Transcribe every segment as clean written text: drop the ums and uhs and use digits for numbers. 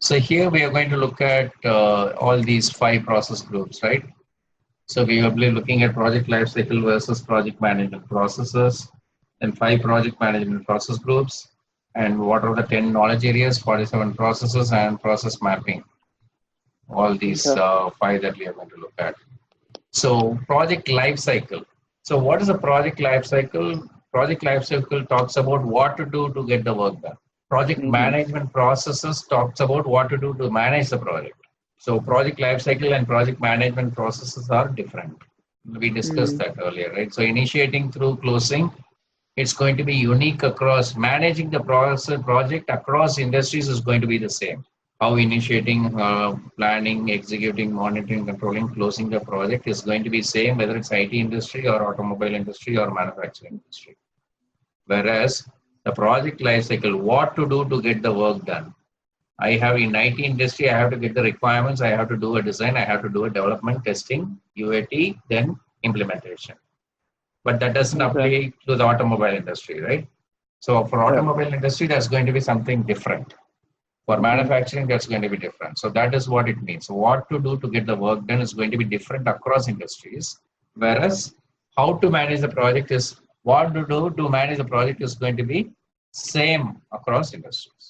So here we are going to look at all these 5 process groups, right? So we will be looking at project lifecycle versus project management processes, then 5 project management process groups, and what are the 10 knowledge areas, 47 processes, and process mapping. All these Okay. 5 that we are going to look at. So project lifecycle. So what is a project lifecycle? Project lifecycle talks about what to do to get the work done. Project Mm-hmm. management processes talks about what to do to manage the project. So project lifecycle and project management processes are different. We discussed Mm-hmm. that earlier, right? So initiating through closing, it's going to be unique across managing the process project across industries is going to be the same. How initiating, planning, executing, monitoring, controlling, closing the project is going to be same whether it's IT industry or automobile industry or manufacturing industry. Whereas the project lifecycle, what to do to get the work done. I have in IT industry, I have to get the requirements, I have to do a design, I have to do a development, testing, UAT, then implementation. But that doesn't Okay. apply to the automobile industry, right? So for Yeah. automobile industry, that's going to be something different. For Mm-hmm. manufacturing, that's going to be different. So that is what it means. So what to do to get the work done is going to be different across industries. Whereas how to manage the project is what to do to manage the project is going to be same across industries.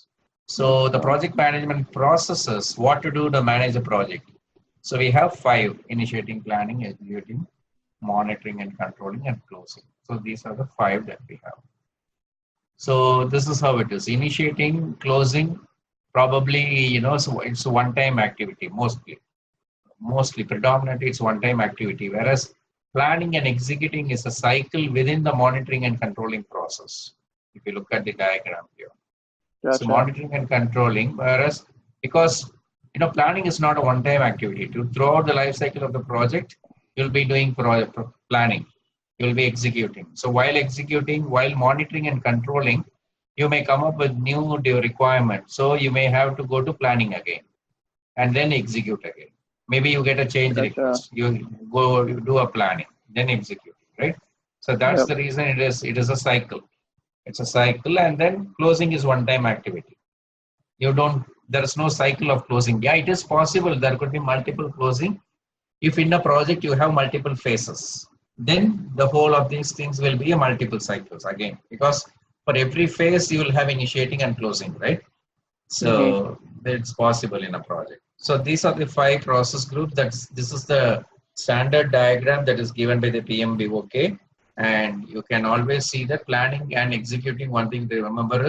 So the Okay. project management processes, what to do to manage the project. So we have 5: initiating, planning, executing, monitoring and controlling, and closing. So these are the 5 that we have. So this is how it is. Initiating, closing, probably, so it's a one-time activity mostly. Mostly, predominantly, it's one-time activity. Whereas planning and executing is a cycle within the monitoring and controlling process. If you look at the diagram here. So Gotcha. monitoring and controlling, whereas because planning is not a one-time activity. Throughout the life cycle of the project, you'll be doing planning, you'll be executing. So while executing, while monitoring and controlling, you may come up with new requirements. So you may have to go to planning again and then execute again. Maybe you get a change Gotcha. request, you go you do a planning, then execute, right? So that's Yep. the reason it is a cycle. It's a cycle, and then closing is one-time activity. You don't, there is no cycle of closing. Yeah, it is possible. There could be multiple closing. If in a project you have multiple phases, then the whole of these things will be a multiple cycles again, because for every phase you will have initiating and closing, right? Mm-hmm. So it's possible in a project. So these are the 5 process groups. This is the standard diagram that is given by the PMBOK. And you can always see that planning and executing, one thing to remember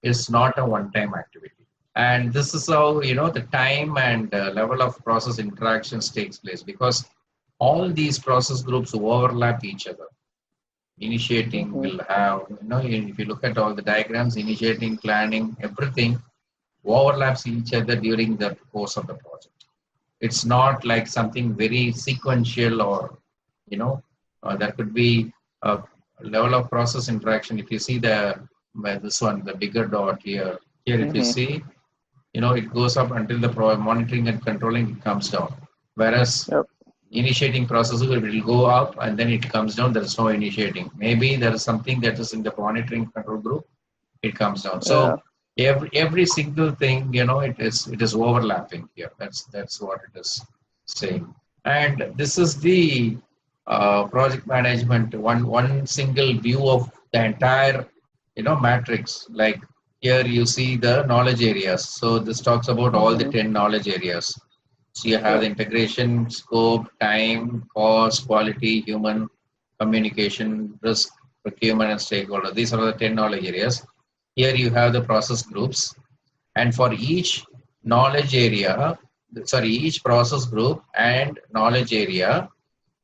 is not a one-time activity. And this is how, the time and level of process interactions takes place, because all these process groups overlap each other. Initiating Mm-hmm. will have, if you look at all the diagrams, initiating, planning, everything overlaps each other during the course of the project. It's not like something very sequential, or, there could be a level of process interaction. If you see this one, the bigger dot here, if you Mm-hmm. see, it goes up until the monitoring and controlling comes down. Whereas Yep. initiating processes, it will go up and then it comes down. There is no initiating. Maybe there is something that is in the monitoring control group, it comes down. Yeah. So every single thing, it is overlapping here. That's what it is saying. And this is the project management, one single view of the entire matrix. Like here you see the knowledge areas. So this talks about all the Mm-hmm. 10 knowledge areas. So you have Yep. the integration, scope, time, cost, quality, human, communication, risk, procurement, and stakeholder. These are the 10 knowledge areas. Here you have the process groups, and for each knowledge area, each process group and knowledge area,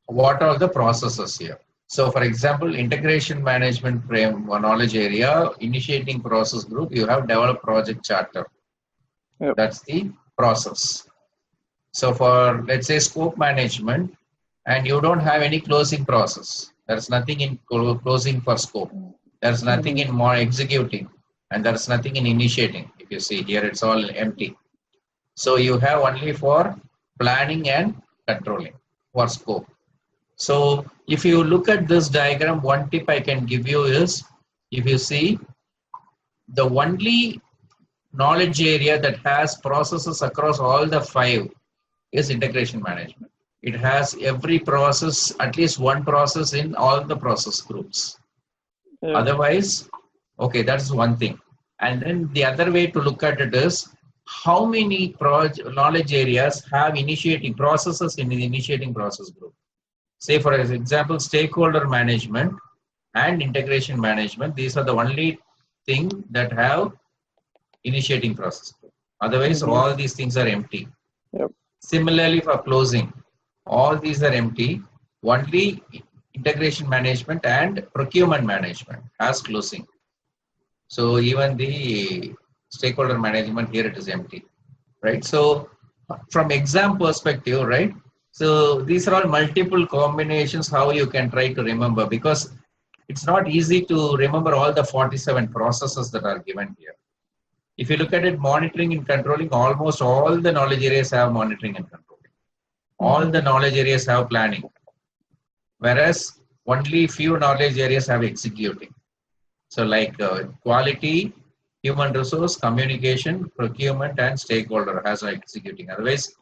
what are the processes here? So for example, integration management frame or knowledge area, initiating process group, you have develop project charter. Yep. That's the process. So for, let's say, scope management, and you don't have any closing process. There's nothing in closing for scope. There's nothing Mm-hmm. in more executing, and there's nothing in initiating. If you see here, it's all empty. So you have only for planning and controlling for scope. So if you look at this diagram, one tip I can give you is, if you see, the only knowledge area that has processes across all the five is integration management. It has every process, at least one process in all the process groups. Yeah. Otherwise, okay, that's one thing. And then the other way to look at it is how many knowledge areas have initiating processes in the initiating process group. Say, for example, stakeholder management and integration management. These are the only thing that have initiating process group. Otherwise, all these things are empty. Yep. Similarly, for closing, all these are empty. Only integration management and procurement management has closing. So even the stakeholder management here, it is empty, right? So from exam perspective, right? So these are all multiple combinations how you can try to remember, because it's not easy to remember all the 47 processes that are given here. If you look at it, monitoring and controlling, almost all the knowledge areas have monitoring and controlling. All the knowledge areas have planning, whereas only few knowledge areas have executing. So like quality, human resource, communication, procurement, and stakeholder has executing. Otherwise,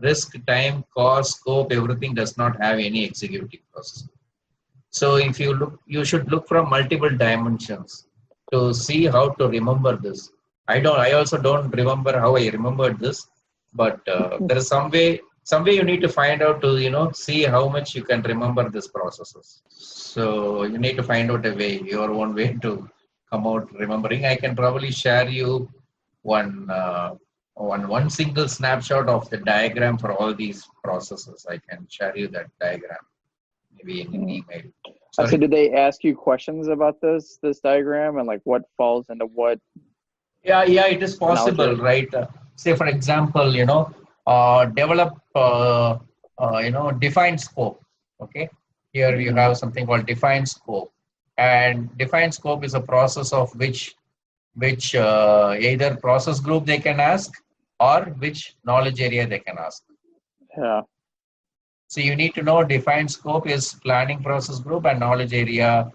risk, time, cost, scope, everything does not have any executing process. So if you look, you should look from multiple dimensions to see how to remember this. I also don't remember how I remembered this, but there is some way you need to find out to see how much you can remember these processes. So you need to find out a way, your own way to come out remembering. I can probably share you one single snapshot of the diagram for all these processes. I can share you that diagram maybe in an email. So did they ask you questions about this diagram and like what falls into what? Yeah, it is possible, right? Say for example, develop defined scope. Okay, here you have something called defined scope, and defined scope is a process of which either process group they can ask or which knowledge area they can ask. Yeah. So you need to know defined scope is planning process group and knowledge area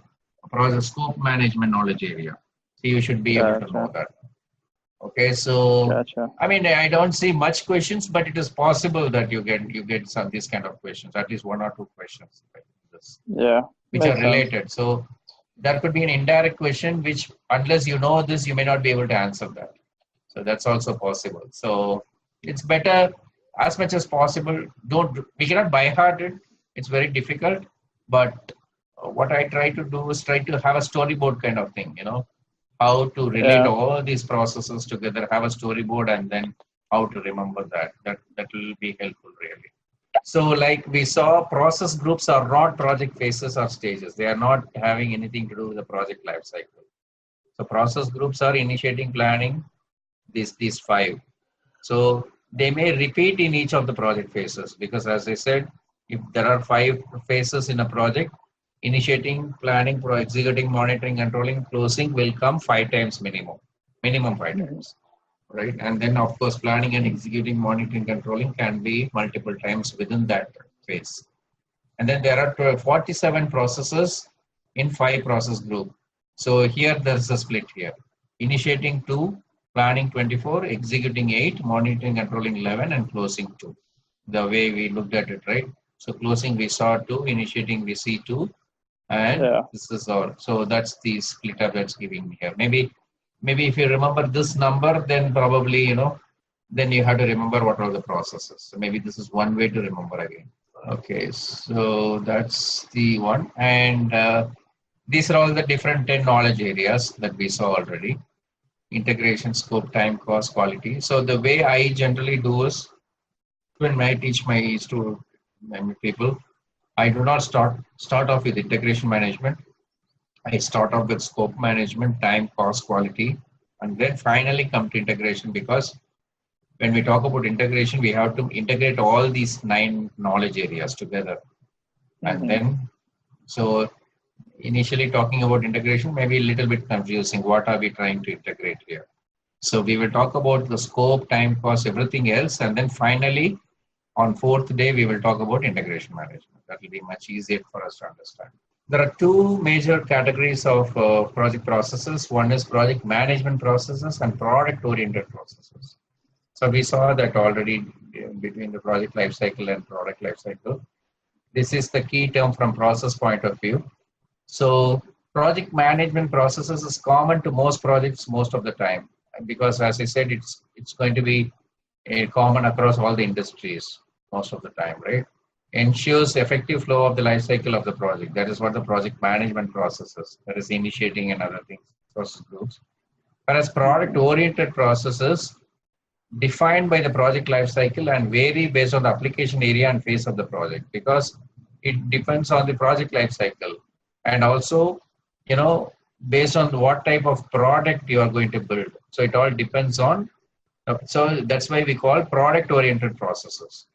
process scope management knowledge area. So you should be able to know that. Okay, so I mean, I don't see much questions, but it is possible that you get some these kind of questions, at least one or two questions, which are related. So that could be an indirect question, which unless you know this, you may not be able to answer that. So that's also possible. So it's better as much as possible. We cannot by heart it. It's very difficult. But what I try to do is try to have a storyboard kind of thing, how to relate all these processes together, have a storyboard, and then how to remember that. That will be helpful, really. So like we saw, process groups are not project phases or stages. They are not having anything to do with the project life cycle. So process groups are initiating, planning, these five. So they may repeat in each of the project phases, because as I said, if there are 5 phases in a project, initiating, planning, executing, monitoring, controlling, closing will come 5 times minimum 5 times, right? And then of course, planning and executing, monitoring, controlling can be multiple times within that phase. And then there are 47 processes in 5 process group. So here there's a split here. Initiating 2, planning 24, executing 8, monitoring, controlling 11, and closing 2. The way we looked at it, right? So closing we saw 2, initiating we see 2, and this is all. So that's the split up that's giving here. Maybe if you remember this number, then probably then you have to remember what are the processes. So maybe this is one way to remember again. Okay, so that's the one, and these are all the different 10 knowledge areas that we saw already. Integration, scope, time, cost, quality. So the way I generally do is, when I teach my people, I do not start off with integration management. I start off with scope management, time, cost, quality, and then finally come to integration, because when we talk about integration, we have to integrate all these 9 knowledge areas together. And then, so initially talking about integration may be a little bit confusing. What are we trying to integrate here? So we will talk about the scope, time, cost, everything else. And then finally, on 4th day, we will talk about integration management. That will be much easier for us to understand. There are two major categories of project processes. One is project management processes and product-oriented processes. So we saw that already between the project lifecycle and product lifecycle. This is the key term from process point of view. So project management processes is common to most projects most of the time, because as I said, it's going to be common across all the industries most of the time, right? Ensures effective flow of the life cycle of the project. That is what the project management process is. That is initiating and other things, process groups. Whereas product-oriented processes defined by the project life cycle and vary based on the application area and phase of the project, because it depends on the project life cycle, and also, you know, based on what type of product you are going to build. So it all depends on, so that's why we call product oriented processes.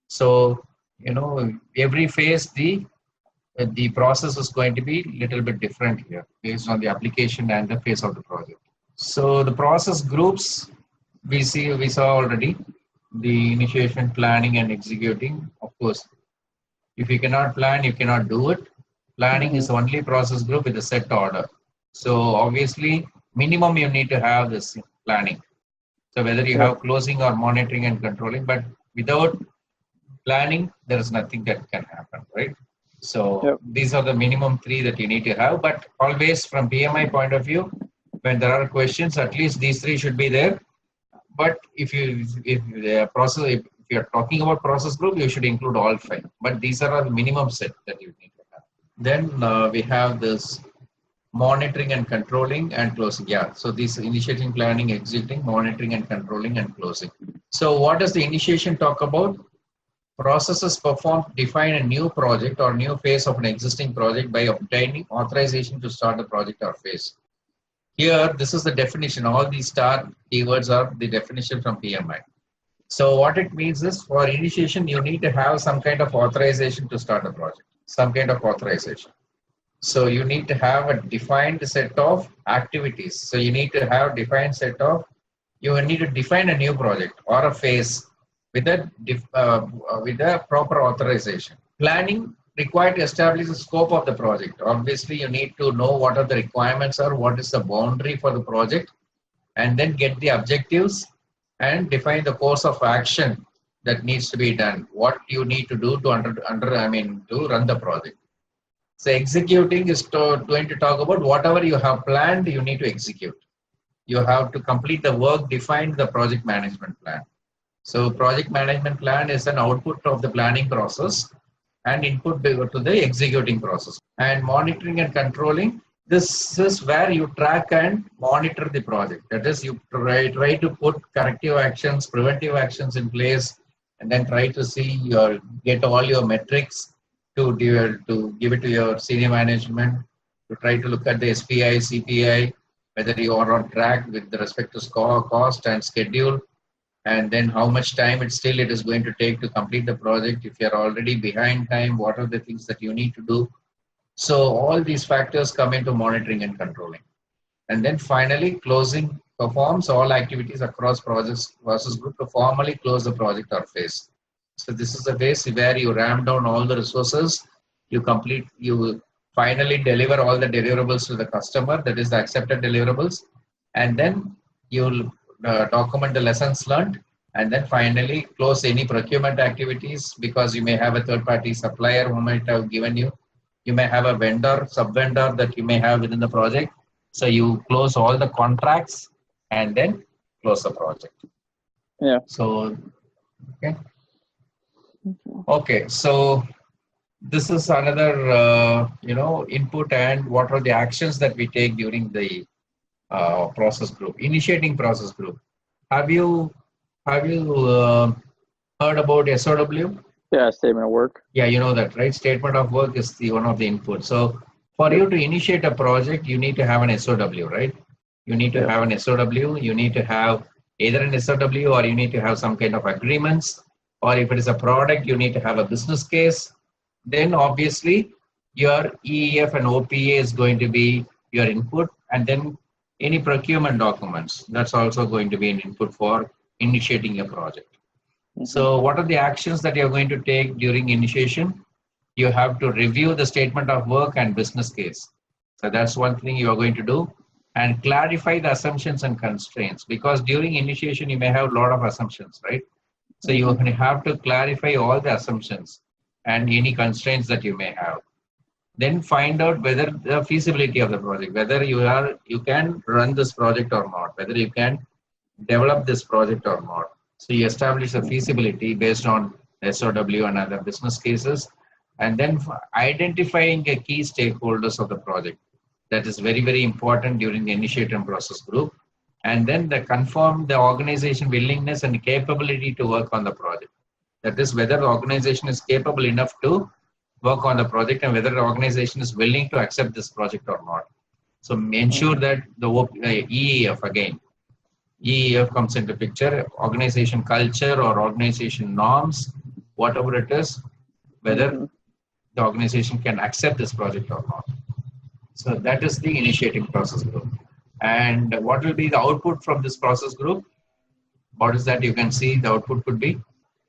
So, you know, every phase the process is going to be a little bit different here based on the application and the phase of the project. So the process groups we saw already, the initiation, planning and executing. Of course, if you cannot plan, you cannot do it. Planning is only process group with a set order. So obviously, minimum you need to have this planning. So whether you have closing or monitoring and controlling, but without planning, there is nothing that can happen, right? So these are the minimum three that you need to have. But always from PMI point of view, when there are questions, at least these three should be there. But if you're talking about process group, you should include all five. But these are the minimum set that you need to have. Then we have this monitoring and controlling and closing. Yeah, so this initiating, planning, executing, monitoring and controlling and closing. So what does the initiation talk about? Processes performed define a new project or new phase of an existing project by obtaining authorization to start the project or phase. Here, this is the definition. All these star keywords are the definition from PMI. So what it means is, for initiation, you need to have some kind of authorization to start a project, some kind of authorization. So you need to have a defined set of activities. So you need to have defined set of, you need to define a new project or a phase with a proper authorization. Planning required to establish the scope of the project. Obviously, you need to know what are the requirements are, what is the boundary for the project, and then get the objectives and define the course of action that needs to be done. What you need to do to to run the project. So executing is going to talk about whatever you have planned, you need to execute. You have to complete the work defined the project management plan. So project management plan is an output of the planning process and input to the executing process. And monitoring and controlling, this is where you track and monitor the project. That is, you try to put corrective actions, preventive actions in place, and then try to see get all your metrics to give it to your senior management, to try to look at the SPI, CPI, whether you are on track with respect to cost and schedule, and then how much time it is going to take to complete the project. If you're already behind time, what are the things that you need to do? So all these factors come into monitoring and controlling. And then finally, closing performs all activities across process group to formally close the project or phase. So this is the phase where you ramp down all the resources, you finally deliver all the deliverables to the customer, that is the accepted deliverables, and then you'll document the lessons learned, and then finally close any procurement activities, because you may have a third-party supplier who might have given you. You may have a vendor, sub-vendor that you may have within the project. So you close all the contracts and then close the project. Yeah. So, okay. Okay, so this is another, input, and what are the actions that we take during the process group, initiating process group. Have you heard about SOW? Yeah, statement of work. Yeah, you know that, right? Statement of work is one of the inputs. So for you to initiate a project, you need to have an SOW, right? You need to have an SOW. You need to have either an SOW, or you need to have some kind of agreements. Or if it is a product, you need to have a business case. Then obviously your EEF and OPA is going to be your input, and then any procurement documents, that's also going to be an input for initiating a project. So what are the actions that you're going to take during initiation? you have to review the statement of work and business case. So that's one thing you are going to do, and clarify the assumptions and constraints, because during initiation you may have a lot of assumptions, right? So you have to clarify all the assumptions and any constraints that you may have. Then find out whether the feasibility of the project, whether you can run this project or not, whether you can develop this project or not. So you establish a feasibility based on SOW and other business cases, and then identifying the key stakeholders of the project. That is very, very important during the initiation process group. And then confirm the organization willingness and capability to work on the project. That is whether the organization is capable enough to work on the project and whether the organization is willing to accept this project or not. So ensure that the EEF again. EEF comes into picture, organization culture or organization norms, whatever it is, whether the organization can accept this project or not. So that is the initiating process group. And what will be the output from this process group? What is that? You can see the output could be.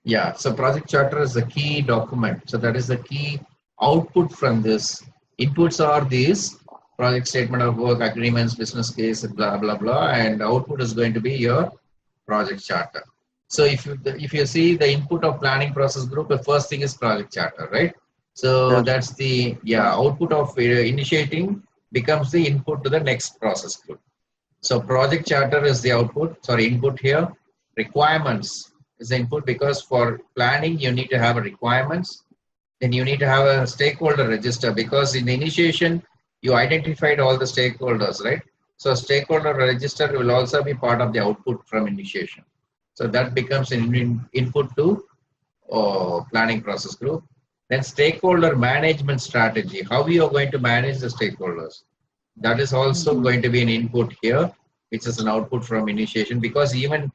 Yeah, so project charter is the key document. So that is the key output from this. Inputs are these: project statement of work, agreements, business case, blah, blah, blah. And output is going to be your project charter. So if you see the input of planning process group, the first thing is project charter, right? So that's the output of initiating becomes the input to the next process group. So project charter is the input here. Requirements is the input, because for planning you need to have a requirements. Then you need to have a stakeholder register, because in the initiation you identified all the stakeholders, right? So stakeholder register will also be part of the output from initiation. So that becomes an input to planning process group. Then stakeholder management strategy, how you are going to manage the stakeholders. That is also going to be an input here, which is an output from initiation, because even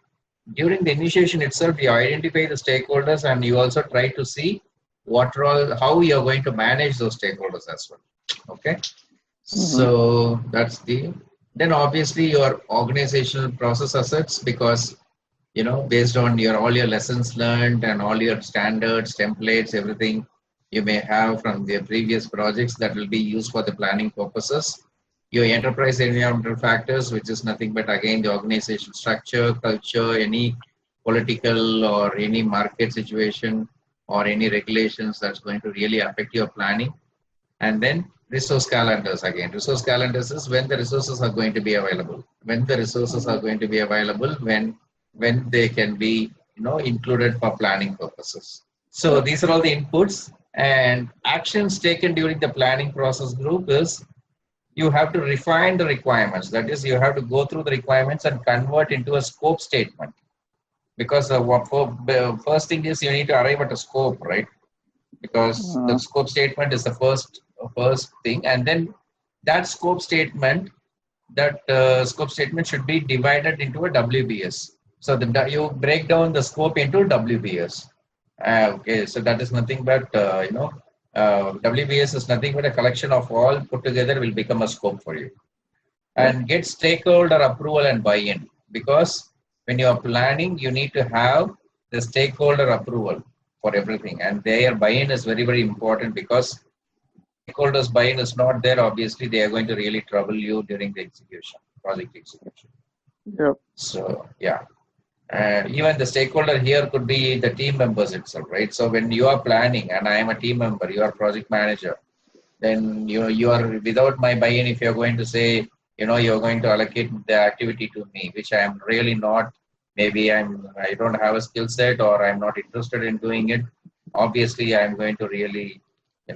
during the initiation itself, you identify the stakeholders and you also try to see how you are going to manage those stakeholders as well. Okay. So that's then obviously your organizational process assets, because based on all your lessons learned and all your standards, templates, everything you may have from the previous projects that will be used for the planning purposes. Your enterprise environmental factors, which is nothing but again the organization structure, culture, any political or any market situation or any regulations that's going to really affect your planning. And then resource calendars again. Resource calendars is when the resources are going to be available. When the resources are going to be available, when they can be included for planning purposes. So these are all the inputs, and actions taken during the planning process group is you have to refine the requirements. That is, you have to go through the requirements and convert into a scope statement. Because the first thing is you need to arrive at a scope, right? Because the scope statement is the first thing, and then that scope statement should be divided into a WBS. So you break down the scope into WBS. Okay, so that is nothing but WBS is nothing but a collection of all put together will become a scope for you. And get stakeholder approval and buy-in, because when you are planning, you need to have the stakeholder approval for everything, and their buy-in is very, very important, because stakeholders buy-in is not there, obviously they are going to really trouble you during the project execution. Yep. So even the stakeholder here could be the team members itself, right? So when you are planning, and I am a team member, you are project manager, then you are without my buy-in. If you're going to say you're going to allocate the activity to me, which I am really not, maybe I don't have a skill set or I'm not interested in doing it, obviously I'm going to really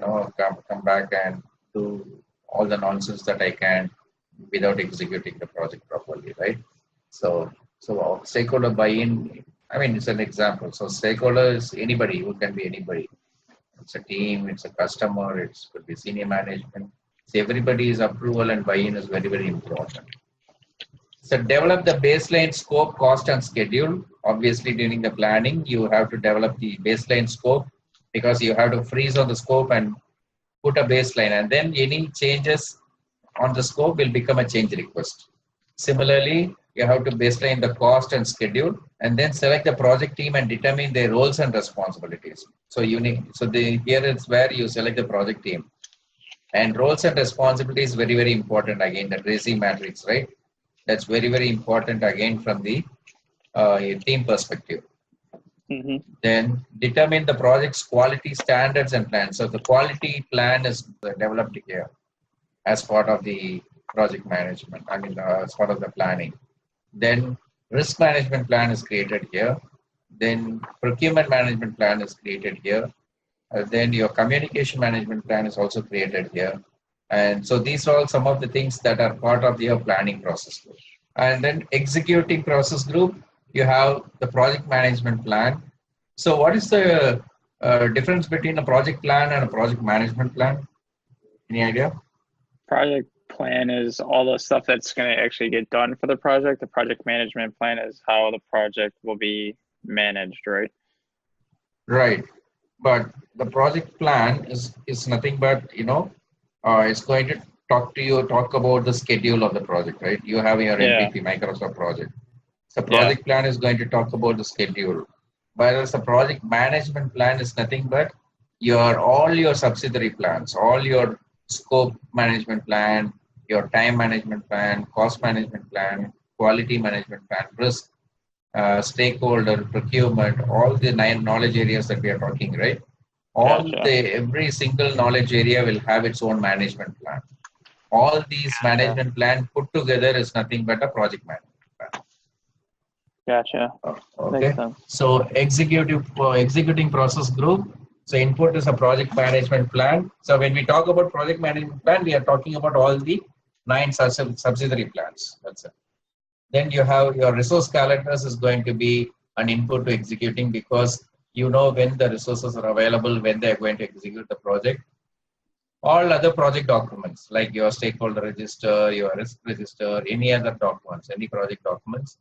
come back and do all the nonsense that I can without executing the project properly, right? So stakeholder buy-in, it's an example. So stakeholder is anybody, who can be anybody. It's a team, it's a customer, it could be senior management. So everybody's approval and buy-in is very, very important. So develop the baseline scope, cost, and schedule. Obviously, during the planning, you have to develop the baseline scope, because you have to freeze on the scope and put a baseline, and then any changes on the scope will become a change request. Similarly, you have to baseline the cost and schedule. and then select the project team and determine their roles and responsibilities. So here it's where you select the project team, and roles and responsibilities very, very important. Again, the Tracy matrix, right? That's very, very important again from the team perspective. Then determine the project's quality standards and plans. So the quality plan is developed here as part of the project management. As part of the planning. Then risk management plan is created here. Then procurement management plan is created here. Then your communication management plan is also created here. And so these are all some of the things that are part of your planning process. And then executing process group, you have the project management plan. So what is the difference between a project plan and a project management plan? Any idea? Project plan is all the stuff that's going to actually get done for the project. The project management plan is how the project will be managed, right? Right. But the project plan is nothing but, it's going to talk about the schedule of the project, right? You have your MPP, Microsoft project. So project plan is going to talk about the schedule. Whereas the project management plan is nothing but all your subsidiary plans, all your scope management plan, your time management plan, cost management plan, quality management plan, risk, stakeholder, procurement, all the 9 knowledge areas that we are talking, right? Every single knowledge area will have its own management plan. All these management plan put together is nothing but a project management plan. Gotcha. Okay. So executing process group. So input is a project management plan. So when we talk about project management plan, we are talking about all the 9 subsidiary plans. That's it. Then you have your resource calendars is going to be an input to executing, because you know when the resources are available, when they are going to execute the project. All other project documents like your stakeholder register, your risk register, any other documents, any project documents.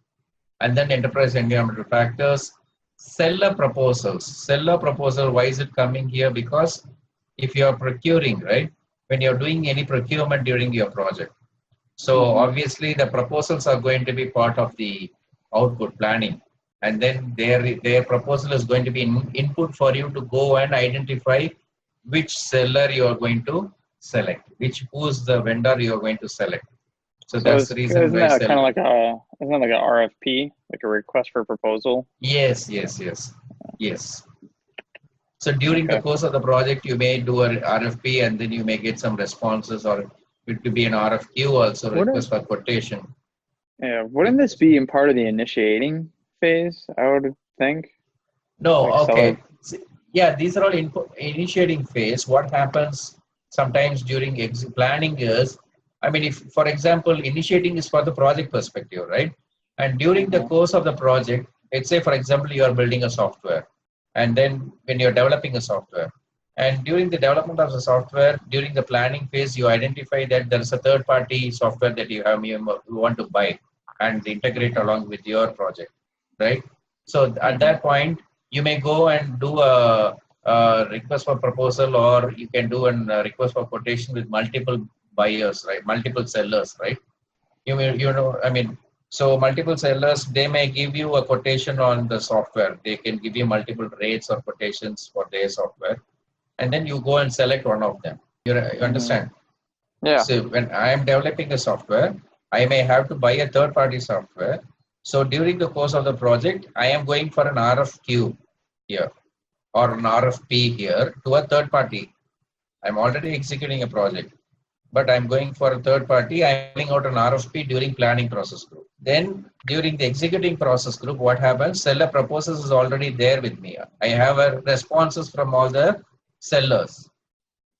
And then enterprise environmental factors, seller proposals. Seller proposal, why is it coming here? Because if you are procuring, right, when you're doing any procurement during your project, so obviously the proposals are going to be part of the output planning. And then their proposal is going to be input for you to go and identify which seller you are going to select, who's the vendor you are going to select. So that's the reason isn't why that kind of like isn't that like an RFP, like a request for proposal? Yes. So during the course of the project, you may do an RFP and then you may get some responses, or it could be an RFQ also, request for quotation. Yeah, wouldn't this be in part of the initiating phase, I would think? No, like okay. Yeah, these are all initiating phase. What happens sometimes during planning is, if, for example, initiating is for the project perspective, right? And during the course of the project, let's say, for example, you are building a software, and then when you're developing a software, and during the development of the software, during the planning phase, you identify that there is a third-party software that you want to buy and integrate along with your project, right? So at that point, you may go and do a request for proposal, or you can do a request for quotation with multiple buyers, right? Multiple sellers, right? So multiple sellers, they may give you a quotation on the software. They can give you multiple rates or quotations for their software. And then you go and select one of them. You understand? Yeah. So when I am developing a software, I may have to buy a third-party software. So during the course of the project, I am going for an RFQ here or an RFP here to a third party. I'm already executing a project, but I'm going for a third party. I'm filling out an RFP during planning process group. Then during the executing process group, what happens? Seller proposals is already there with me. I have responses from all the sellers.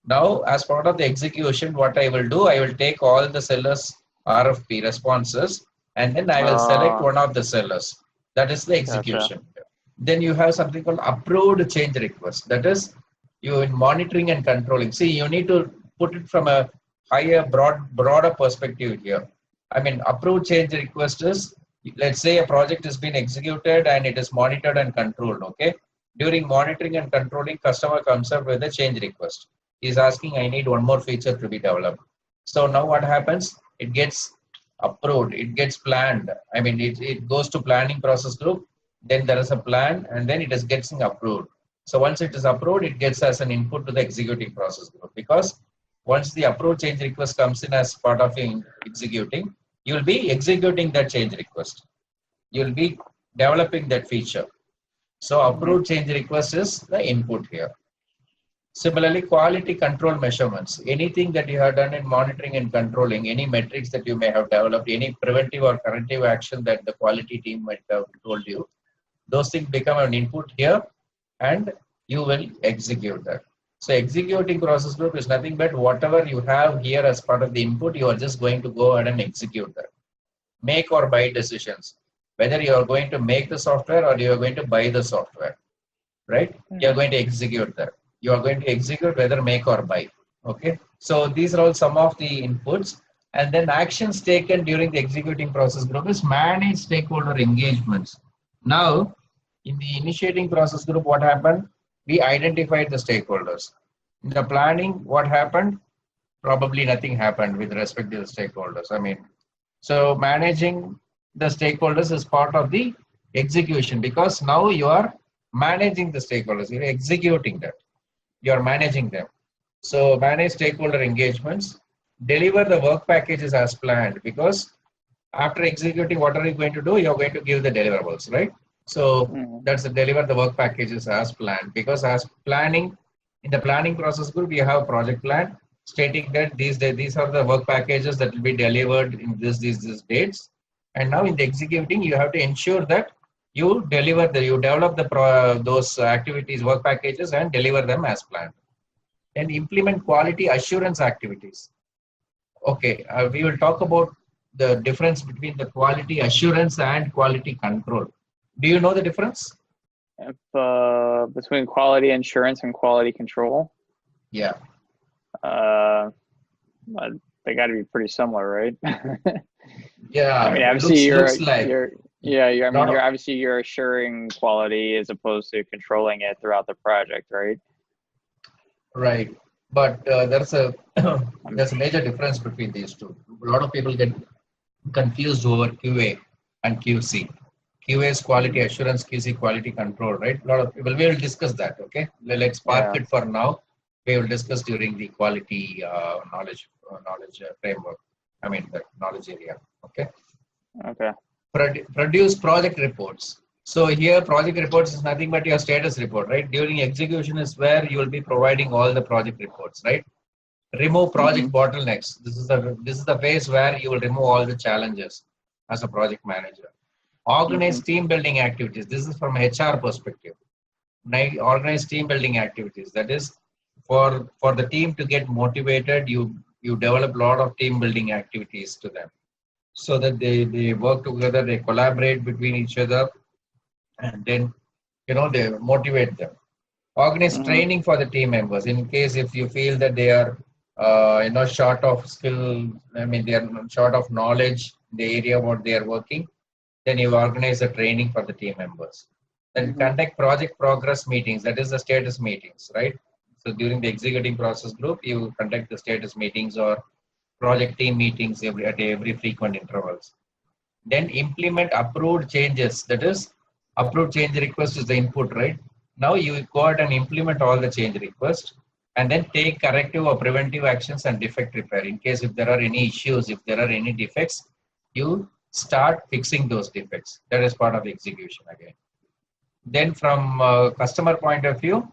Now, as part of the execution, what I will do, I will take all the sellers' RFP responses, and then I will select one of the sellers. That is the execution. Gotcha. Then you have something called approved change request. That is, you in monitoring and controlling. See, you need to put it from a higher, broader perspective here. Approved change request is, let's say a project has been executed and it is monitored and controlled. Okay. During monitoring and controlling, customer comes up with a change request. He's asking, I need one more feature to be developed. So now what happens? It gets approved. It gets planned. It goes to planning process group. then there is a plan, and then it is getting approved. So once it is approved, it gets as an input to the executing process group, because once the approved change request comes in as part of executing, you will be executing that change request. You will be developing that feature. So approved change request is the input here. Similarly, quality control measurements, anything that you have done in monitoring and controlling, any metrics that you may have developed, any preventive or corrective action that the quality team might have told you, those things become an input here, and you will execute that. So executing process group is nothing but whatever you have here as part of the input, you are just going to go ahead and execute that. Make or buy decisions, whether you are going to make the software or you are going to buy the software, right? You are going to execute that. You are going to execute whether make or buy. Okay. So these are all some of the inputs. And then actions taken during the executing process group is manage stakeholder engagements. Now, in the initiating process group, what happened? We identified the stakeholders. In the planning, what happened? Probably nothing happened with respect to the stakeholders. I mean, so managing the stakeholders is part of the execution, because now you are managing the stakeholders, you're executing that, you're managing them. So manage stakeholder engagements, deliver the work packages as planned, because after executing, what are you going to do? You're going to give the deliverables, right? So that's the deliver the work packages as planned, because as planning, in the planning process group, you have a project plan stating that these are the work packages that will be delivered in these dates. And now in the executing, you have to ensure that you develop those activities, work packages, and deliver them as planned. Then implement quality assurance activities. Okay, we will talk about the difference between the quality assurance and quality control. Do you know the difference? Between quality assurance and quality control? Yeah. They got to be pretty similar, right? Yeah. I mean, obviously you're assuring quality as opposed to controlling it throughout the project, right? Right. But there's a major difference between these two. A lot of people get confused over QA and QC. QA is quality assurance, QC quality control, right? A lot of people, we will discuss that, okay? Let's park it for now. We will discuss during the quality knowledge framework. I mean, the knowledge area, okay? Okay. Produce project reports. So here, project reports is nothing but your status report, right? During execution is where you will be providing all the project reports, right? Remove project bottlenecks. This is the phase where you will remove all the challenges as a project manager. Organize team building activities. This is from HR perspective. Organize team building activities. That is for the team to get motivated. You develop a lot of team building activities to them, so that they work together, they collaborate between each other, and then they motivate them. Organize training for the team members in case if you feel that they are short of skill. I mean, they are short of knowledge in the area what they are working. Then you organize a training for the team members. Then conduct project progress meetings. That is the status meetings, right? So during the executing process group, you conduct the status meetings or project team meetings at every frequent intervals. Then implement approved changes. That is, approved change request is the input, right? Now you go ahead and implement all the change requests, and then take corrective or preventive actions and defect repair. In case if there are any issues, if there are any defects, you start fixing those defects. That is part of the execution again. Then from customer point of view,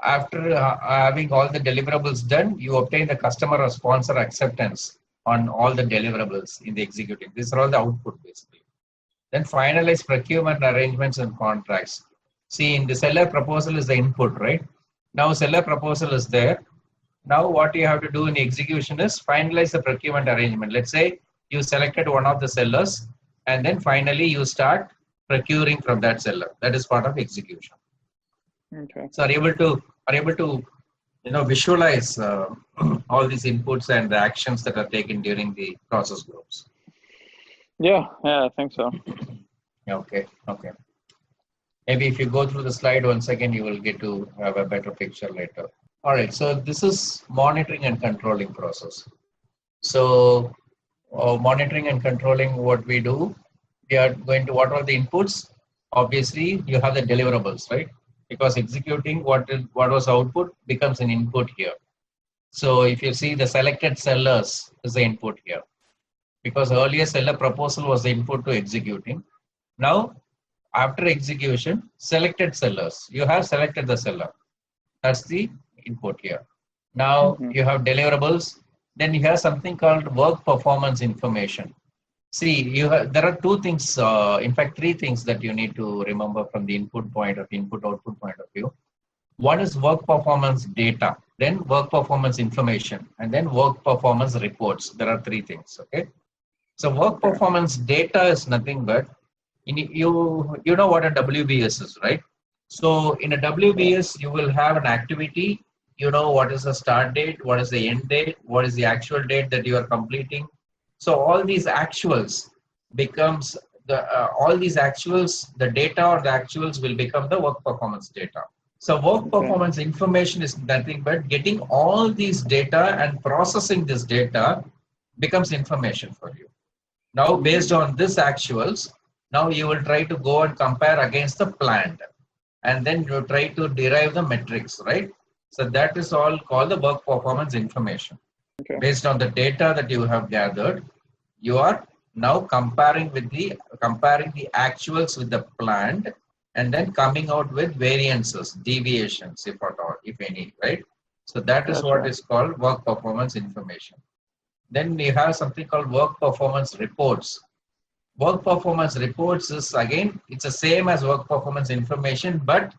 after having all the deliverables done, you obtain the customer or sponsor acceptance on all the deliverables in the executing. These are all the output basically. Then finalize procurement arrangements and contracts. See, in the seller proposal is the input, right? Now seller proposal is there. Now what you have to do in the execution is finalize the procurement arrangement. Let's say you selected one of the sellers, and then finally you start procuring from that seller. That is part of execution. Okay. So are able to visualize all these inputs and the actions that are taken during the process groups. Yeah, I think so. Okay. Maybe if you go through the slide once again, you will get to have a better picture later. All right, so this is monitoring and controlling process. So monitoring and controlling, what we do, we are going to, what are the inputs? obviously you have the deliverables, right? Because executing what was output becomes an input here. So if you see the selected sellers is the input here, because earlier seller proposal was the input to executing. Now after execution, selected sellers, you have selected the seller, that's the input here. Now Mm-hmm. you have deliverables, then you have something called work performance information. See, there are two things, in fact, three things that you need to remember from the input output point of view. One is work performance data, then work performance information, and then work performance reports. There are three things, okay? So work Okay. performance data is nothing but, you know what a WBS is, right? So in a WBS, you will have an activity, you know what is the start date, what is the end date, what is the actual date that you are completing. So all these actuals becomes all these actuals, the data or the actuals will become the work performance data. So work Okay. performance information is nothing but getting all these data and processing this data becomes information for you. Now, based Mm-hmm. on this actuals, now you will try to go and compare against the planned, and then you try to derive the metrics, right? So that is all called the work performance information. Okay. Based on the data that you have gathered, you are now comparing the actuals with the planned, and then coming out with variances, deviations, if at all, if any, right? So that is what Gotcha. is called work performance information. Then you have something called work performance reports. Work performance reports is again, it's the same as work performance information, but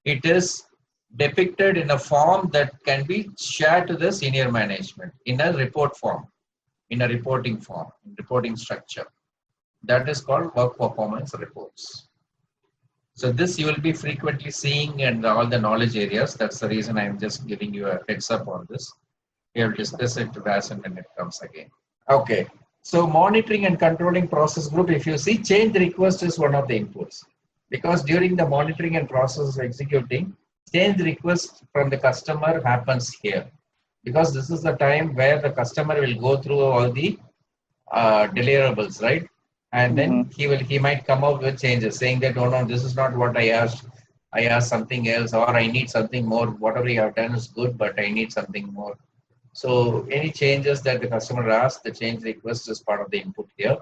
it is depicted in a form that can be shared to the senior management in a report form, in a reporting form, reporting structure. That is called work performance reports. So this you will be frequently seeing in all the knowledge areas. That's the reason I'm just giving you a heads up on this. We'll discuss it as and when it comes again. Okay. So monitoring and controlling process group, if you see, change request is one of the inputs. Because during the monitoring and process executing, change request from the customer happens here. Because this is the time where the customer will go through all the deliverables, right? And Mm-hmm. then he might come up with changes saying that, oh no, this is not what I asked. I asked something else, or I need something more. Whatever you have done is good, but I need something more. So any changes that the customer asks, the change request is part of the input here.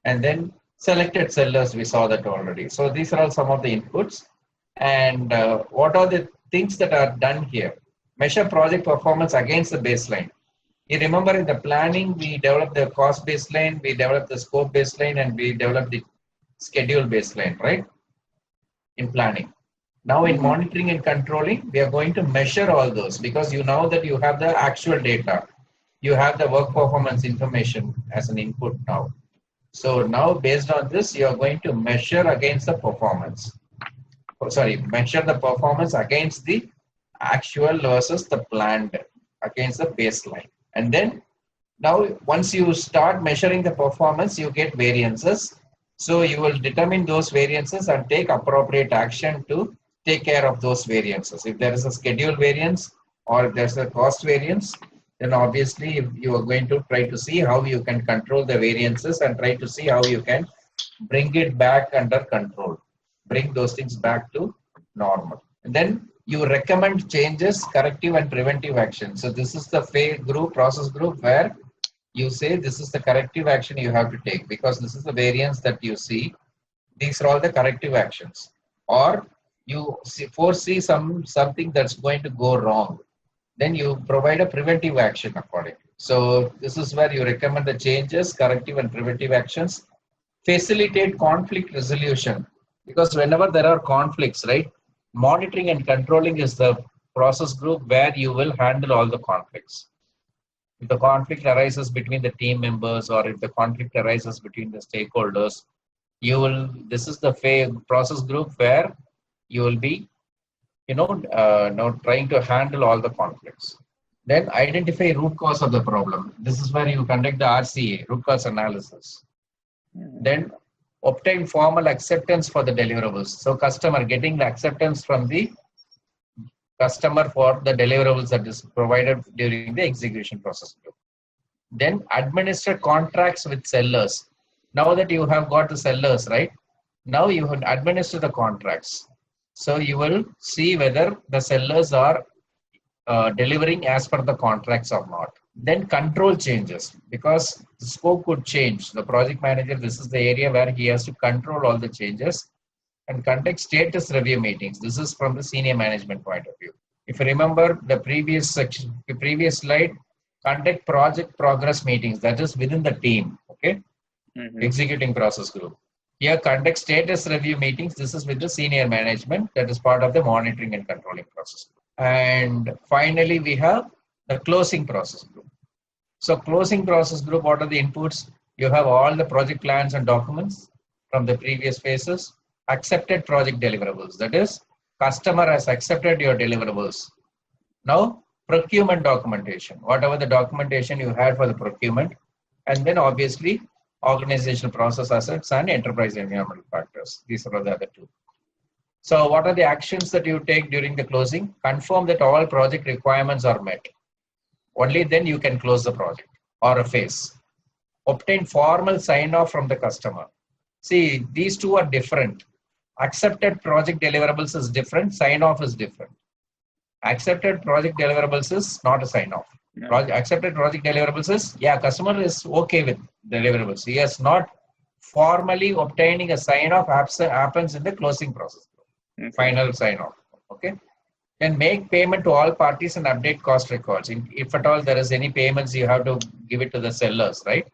And then selected sellers, we saw that already. So these are all some of the inputs. And what are the things that are done here? Measure project performance against the baseline. You remember in the planning, we developed the cost baseline, we developed the scope baseline, and we developed the schedule baseline, right? In planning. Now in Mm-hmm. monitoring and controlling, we are going to measure all those because you know that you have the actual data. You have the work performance information as an input now. So now based on this, you are going to measure against the performance. Oh, sorry, measure the performance against the actual versus the planned, against the baseline. And then now once you start measuring the performance, you get variances. So you will determine those variances and take appropriate action to take care of those variances. If there is a schedule variance or if there's a cost variance, then obviously you are going to try to see how you can control the variances and try to see how you can bring it back under control, bring those things back to normal. And then you recommend changes, corrective and preventive action. So this is the process group where you say this is the corrective action you have to take because this is the variance that you see. These are all the corrective actions. Or you foresee something that's going to go wrong. Then you provide a preventive action accordingly. So this is where you recommend the changes, corrective and preventive actions. Facilitate conflict resolution. Because whenever there are conflicts, right? Monitoring and controlling is the process group where you will handle all the conflicts. If the conflict arises between the team members or if the conflict arises between the stakeholders, this is the process group where you will be, now trying to handle all the conflicts. Then identify root cause of the problem. This is where you conduct the RCA, root cause analysis. Mm-hmm. Then obtain formal acceptance for the deliverables. So customer getting the acceptance from the customer for the deliverables that is provided during the execution process. Then administer contracts with sellers. Now that you have got the sellers, right? Now you will administer the contracts. So you will see whether the sellers are delivering as per the contracts or not. Then control changes because the scope could change. The project manager, this is the area where he has to control all the changes and conduct status review meetings. This is from the senior management point of view. If you remember the previous section, the previous slide, conduct project progress meetings, that is within the team, okay? Executing process group. Here, conduct status review meetings. This is with the senior management. That is part of the monitoring and controlling process. And finally, we have the closing process group. So closing process group, what are the inputs? You have all the project plans and documents from the previous phases, accepted project deliverables. That is, customer has accepted your deliverables. Now, procurement documentation, whatever the documentation you had for the procurement, and then obviously organizational process assets and enterprise environmental factors. These are the other two. So what are the actions that you take during the closing? Confirm that all project requirements are met. Only then you can close the project or a phase. Obtain formal sign-off from the customer. See, these two are different. Accepted project deliverables is different, sign-off is different. Accepted project deliverables is not a sign-off. Accepted project deliverables is, yeah, customer is okay with deliverables. He has not formally obtaining a sign-off happens in the closing process. Final sign-off, okay? Then make payment to all parties and update cost records. If at all there is any payments, you have to give it to the sellers, right?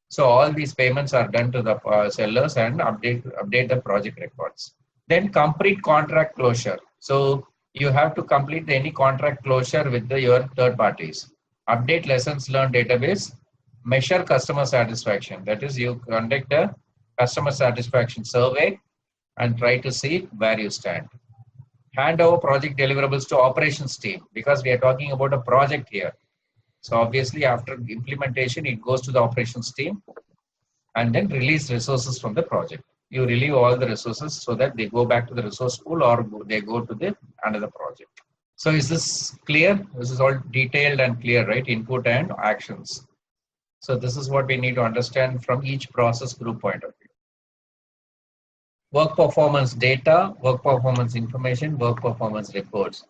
So all these payments are done to the sellers and update the project records. Then complete contract closure. So you have to complete any contract closure with your third parties. Update lessons learned database. Measure customer satisfaction. That is, you conduct a customer satisfaction survey and try to see where you stand. Hand over project deliverables to operations team because we are talking about a project here. So obviously after implementation, it goes to the operations team and then release resources from the project. You relieve all the resources so that they go back to the resource pool or they go to another project. So is this clear? This is all detailed and clear, right? Input and actions. So this is what we need to understand from each process group point of view. Work performance data, work performance information, work performance reports.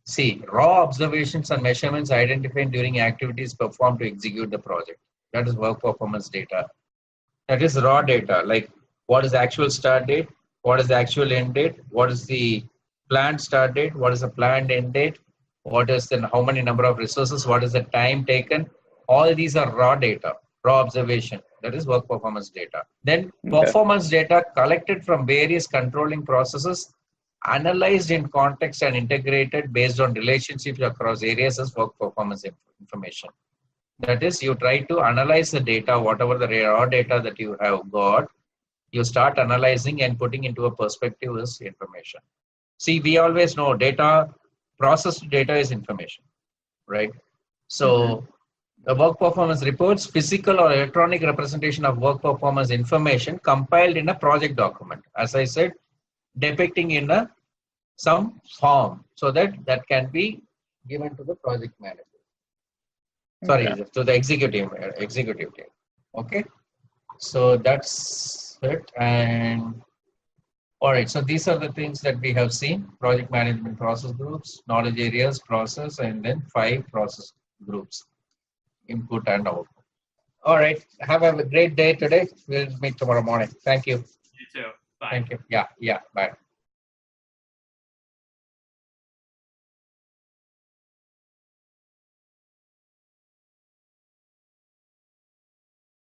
See, raw observations and measurements identified during activities performed to execute the project. That is work performance data. That is raw data, like what is the actual start date, what is the actual end date, what is the planned start date, what is the planned end date, what is the how many number of resources, what is the time taken. All these are raw data, raw observation. That is work performance data. Then performance data collected from various controlling processes, analyzed in context and integrated based on relationships across areas as work performance information. That is, you try to analyze the data, whatever the raw data that you have got, you start analyzing and putting into a perspective as information. See, we always know data, processed data is information, right? So the work performance reports, physical or electronic representation of work performance information compiled in a project document. As I said, depicting in some form so that can be given to the project manager. Sorry, to the executive team. Okay, so that's it. And all right, so these are the things that we have seen: project management process groups, knowledge areas, process, and then 5 process groups, input and output. All right, have a great day today. We'll meet tomorrow morning. Thank you. You too. Bye. Thank you. Yeah, bye.